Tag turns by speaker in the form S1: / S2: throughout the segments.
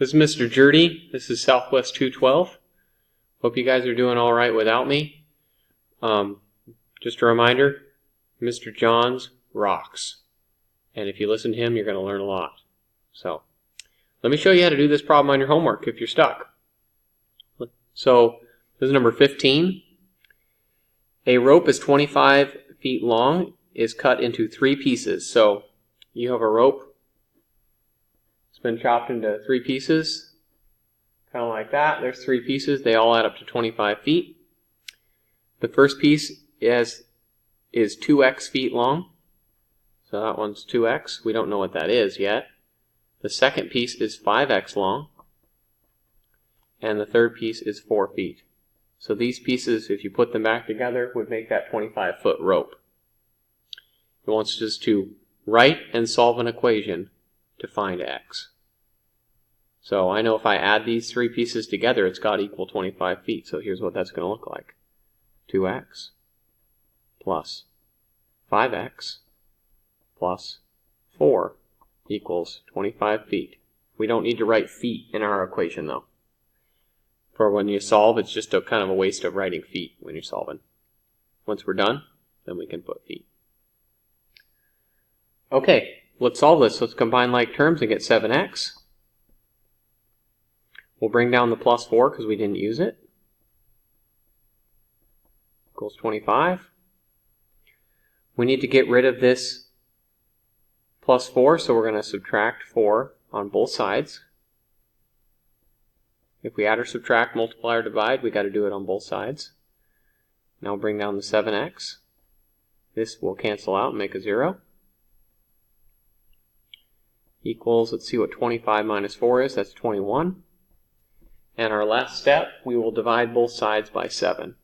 S1: This is Mr. Jurdy. This is Southwest 212. Hope you guys are doing all right without me. Just a reminder, Mr. Johns rocks. And if you listen to him, you're going to learn a lot. So, let me show you how to do this problem on your homework if you're stuck. So, this is number 15. A rope is 25 feet long, is cut into 3 pieces. So, you have a rope. It's been chopped into 3 pieces, kind of like that. There's 3 pieces. They all add up to 25 feet. The first piece is 2x feet long. So that one's 2x. We don't know what that is yet. The second piece is 5x long. And the third piece is 4 feet. So these pieces, if you put them back together, would make that 25-foot rope. It wants us to write and solve an equation to find x. So I know if I add these 3 pieces together, it's got to equal 25 feet. So here's what that's going to look like. 2x plus 5x plus 4 equals 25 feet. We don't need to write feet in our equation though. For when you solve, it's just a kind of a waste of writing feet when you're solving. Once we're done, then we can put feet. Okay, let's solve this. Let's combine like terms and get 7x. We'll bring down the plus 4 because we didn't use it. Equals 25. We need to get rid of this plus 4, so we're going to subtract 4 on both sides. If we add or subtract, multiply or divide, we got to do it on both sides. Now bring down the 7x. This will cancel out and make a 0. Equals, let's see what 25 minus 4 is, that's 21. And our last step, we will divide both sides by 7.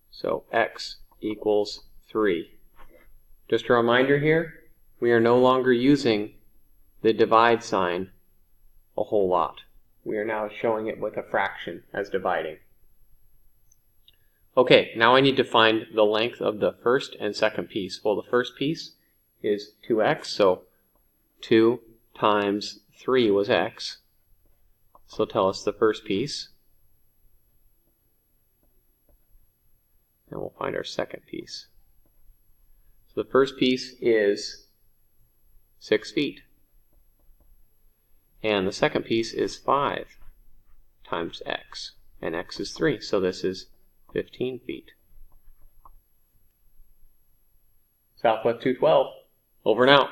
S1: So x equals 3. Just a reminder here, we are no longer using the divide sign a whole lot. We are now showing it with a fraction as dividing. Okay, now I need to find the length of the first and second piece. Well, the first piece is 2x, so 2 times 3 was x. This will tell us the first piece. And we'll find our second piece. So the first piece is 6 feet. And the second piece is 5 times x. And x is 3, so this is 15 feet. Southwest 212, over and out.